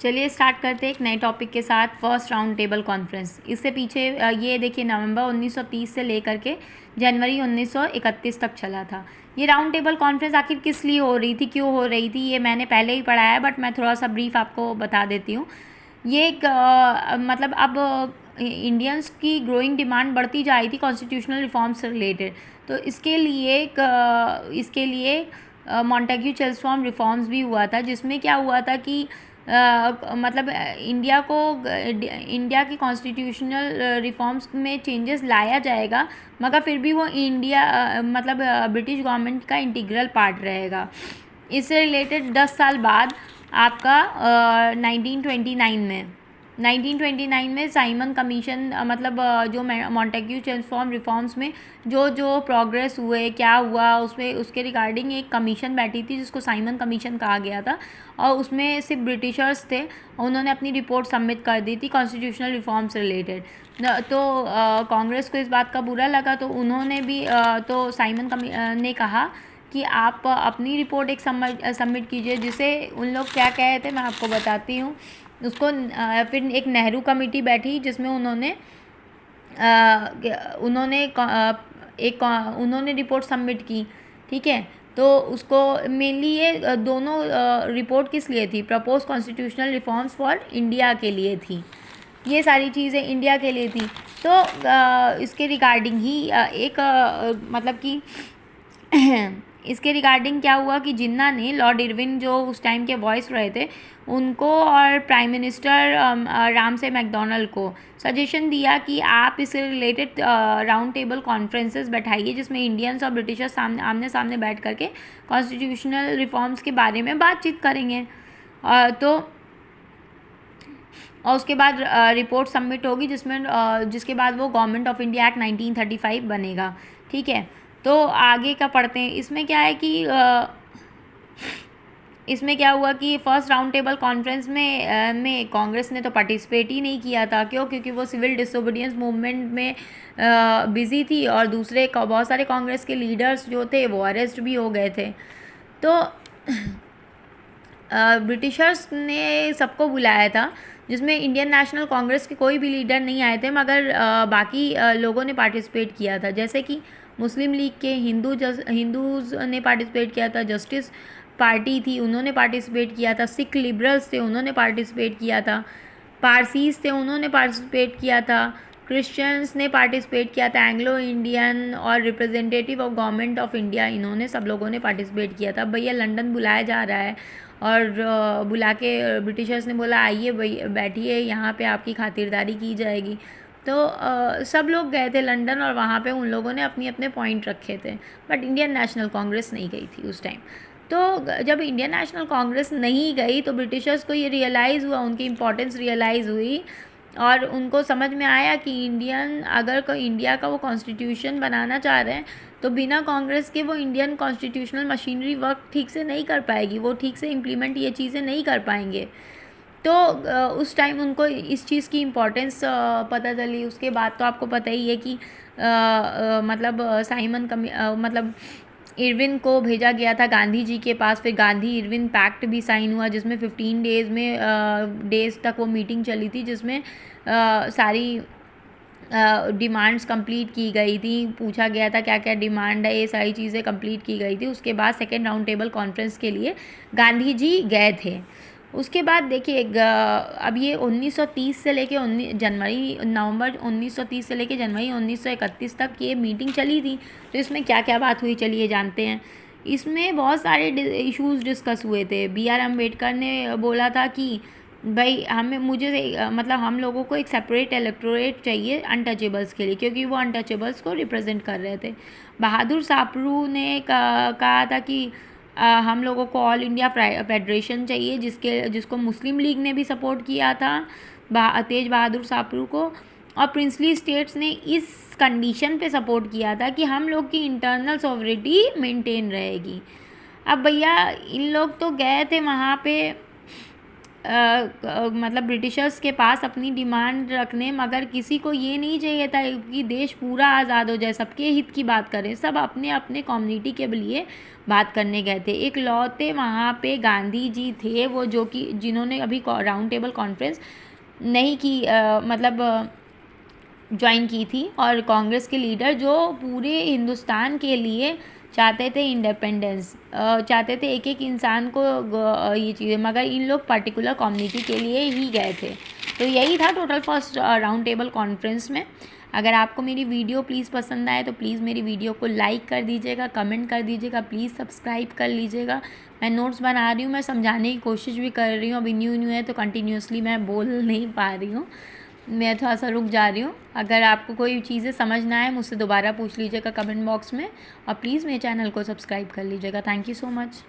चलिए स्टार्ट करते हैं एक नए टॉपिक के साथ, फर्स्ट राउंड टेबल कॉन्फ्रेंस। इससे पीछे ये देखिए नवंबर 1930 से लेकर के जनवरी 1931 तक चला था। ये राउंड टेबल कॉन्फ्रेंस आखिर किस लिए हो रही थी, क्यों हो रही थी, ये मैंने पहले ही पढ़ाया है, बट मैं थोड़ा सा ब्रीफ आपको बता देती हूँ। ये एक मतलब अब इंडियंस की ग्रोइंग डिमांड बढ़ती जा रही थी कॉन्स्टिट्यूशनल रिफॉर्म्स से रिलेटेड। तो इसके लिए मॉन्टेग्यू चेल्सफॉर्म रिफॉर्म्स भी हुआ था, जिसमें क्या हुआ था कि मतलब इंडिया की कॉन्स्टिट्यूशनल रिफॉर्म्स में चेंजेस लाया जाएगा, मगर फिर भी वो मतलब ब्रिटिश गवर्नमेंट का इंटीग्रल पार्ट रहेगा। इससे रिलेटेड 10 साल बाद आपका 1929 में साइमन कमीशन मतलब जो मॉन्टेग्यू चेल्सफॉर्म रिफॉर्म्स में जो प्रोग्रेस हुए, क्या हुआ उसमें, उसके रिगार्डिंग एक कमीशन बैठी थी जिसको साइमन कमीशन कहा गया था। और उसमें सिर्फ ब्रिटिशर्स थे, उन्होंने अपनी रिपोर्ट सबमिट कर दी थी कॉन्स्टिट्यूशनल रिफॉर्म से रिलेटेड। तो कांग्रेस को इस बात का बुरा लगा, तो उन्होंने भी तो साइमन ने कहा कि आप अपनी रिपोर्ट एक सबमिट कीजिए, जिसे उन लोग क्या कहे थे मैं आपको बताती हूँ। उसको फिर एक नेहरू कमेटी बैठी जिसमें उन्होंने रिपोर्ट सबमिट की, ठीक है। तो उसको मेनली ये दोनों रिपोर्ट किस लिए थी, propose constitutional reforms for India के लिए थी। ये सारी चीज़ें इंडिया के लिए थी। तो इसके रिगार्डिंग ही मतलब कि इसके रिगार्डिंग क्या हुआ कि जिन्ना ने, लॉर्ड इरविन जो उस टाइम के वॉइस रहे थे, उनको और प्राइम मिनिस्टर रामसे मैकडोनल्ड को सजेशन दिया कि आप इससे रिलेटेड राउंड टेबल कॉन्फ्रेंसेस बैठाइए, जिसमें इंडियंस और ब्रिटिशर्स आमने सामने बैठ करके कॉन्स्टिट्यूशनल रिफॉर्म्स के बारे में बातचीत करेंगे। और उसके बाद रिपोर्ट सबमिट होगी, जिसके बाद वो गवर्नमेंट ऑफ इंडिया एक्ट 1935 बनेगा, ठीक है। तो आगे का पढ़ते हैं। इसमें क्या है कि इसमें क्या हुआ कि फर्स्ट राउंड टेबल कॉन्फ्रेंस में कांग्रेस ने तो पार्टिसिपेट ही नहीं किया था। क्यों? क्योंकि वो सिविल डिसोबीडियंस मूवमेंट में बिजी थी, और दूसरे बहुत सारे कांग्रेस के लीडर्स जो थे वो अरेस्ट भी हो गए थे। तो ब्रिटिशर्स ने सबको बुलाया था, जिसमें इंडियन नेशनल कांग्रेस के कोई भी लीडर नहीं आए थे, मगर बाकी लोगों ने पार्टिसिपेट किया था। जैसे कि मुस्लिम लीग के हिंदूज़ ने पार्टिसिपेट किया था, जस्टिस पार्टी थी उन्होंने पार्टिसिपेट किया था, सिख लिबरल्स थे उन्होंने पार्टिसिपेट किया था, पारसीज थे उन्होंने पार्टिसिपेट किया था, क्रिश्चियंस ने पार्टिसिपेट किया था, एंग्लो इंडियन और representative of government of India, इन्होंने सब लोगों ने पार्टिसिपेट किया था। भैया लंदन बुलाया जा रहा है, और बुला के ब्रिटिशर्स ने बोला आइए बैठिए, यहाँ पे आपकी खातिरदारी की जाएगी। तो सब लोग गए थे लंदन, और वहाँ पे उन लोगों ने अपने पॉइंट रखे थे, बट इंडियन नेशनल कांग्रेस नहीं गई थी उस टाइम। तो जब इंडियन नेशनल कांग्रेस नहीं गई तो ब्रिटिशर्स को ये रियलाइज़ हुआ, उनकी इम्पोर्टेंस रियलाइज़ हुई, और उनको समझ में आया कि इंडिया का वो कॉन्स्टिट्यूशन बनाना चाह रहे हैं, तो बिना कांग्रेस के वो इंडियन कॉन्स्टिट्यूशनल मशीनरी वर्क ठीक से नहीं कर पाएगी, वो ठीक से इम्प्लीमेंट ये चीज़ें नहीं कर पाएंगे। तो उस टाइम उनको इस चीज़ की इम्पोर्टेंस पता चली। उसके बाद तो आपको पता ही है कि मतलब इरविन को भेजा गया था गांधी जी के पास, फिर गांधी इरविन पैक्ट भी साइन हुआ, जिसमें 15 डेज़ तक वो मीटिंग चली थी, जिसमें सारी डिमांड्स कंप्लीट की गई थी, पूछा गया था क्या क्या डिमांड है, ये सारी चीज़ें कंप्लीट की गई थी। उसके बाद सेकेंड राउंड टेबल कॉन्फ्रेंस के लिए गांधी जी गए थे। उसके बाद देखिए अब ये 1930 से लेके नवंबर 1930 से लेके जनवरी 1931 तक ये मीटिंग चली थी। तो इसमें क्या क्या बात हुई चलिए जानते हैं। इसमें बहुत सारे इश्यूज़ डिस्कस हुए थे। BR अम्बेडकर ने बोला था कि भाई मतलब हम लोगों को एक सेपरेट इलेक्टोरेट चाहिए अनटचेबल्स के लिए, क्योंकि वो अनटचेबल्स को रिप्रेजेंट कर रहे थे। बहादुर सापरू ने कहा था कि हम लोगों को ऑल इंडिया फेडरेशन चाहिए, जिसको मुस्लिम लीग ने भी सपोर्ट किया था तेज बहादुर सापरू को, और प्रिंसली स्टेट्स ने इस कंडीशन पे सपोर्ट किया था कि हम लोग की इंटरनल सॉवरेनिटी मेंटेन रहेगी। अब भैया इन लोग तो गए थे वहाँ पे मतलब ब्रिटिशर्स के पास अपनी डिमांड रखने, मगर किसी को ये नहीं चाहिए था कि देश पूरा आज़ाद हो जाए, सबके हित की बात करें। सब अपने अपने कम्युनिटी के लिए बात करने गए थे। एक लौते वहाँ पे गांधी जी थे, वो जो कि जिन्होंने अभी राउंड टेबल कॉन्फ्रेंस नहीं की, मतलब ज्वाइन की थी, और कांग्रेस के लीडर जो पूरे हिंदुस्तान के लिए चाहते थे इंडिपेंडेंस, चाहते थे एक एक इंसान को ये चीज़ें, मगर इन लोग पर्टिकुलर कम्युनिटी के लिए ही गए थे। तो यही था total first round table conference में। अगर आपको मेरी वीडियो प्लीज़ पसंद आए तो प्लीज़ मेरी वीडियो को लाइक कर दीजिएगा, कमेंट कर दीजिएगा, प्लीज़ सब्सक्राइब कर लीजिएगा। मैं नोट्स बना रही हूँ, मैं समझाने की कोशिश भी कर रही हूँ। अभी न्यू है तो कंटिन्यूसली मैं बोल नहीं पा रही हूँ, मैं थोड़ा सा रुक जा रही हूँ। अगर आपको कोई चीज़ें समझ ना आए मुझसे दोबारा पूछ लीजिएगा कमेंट बॉक्स में, और प्लीज़ मेरे चैनल को सब्सक्राइब कर लीजिएगा। Thank you so much.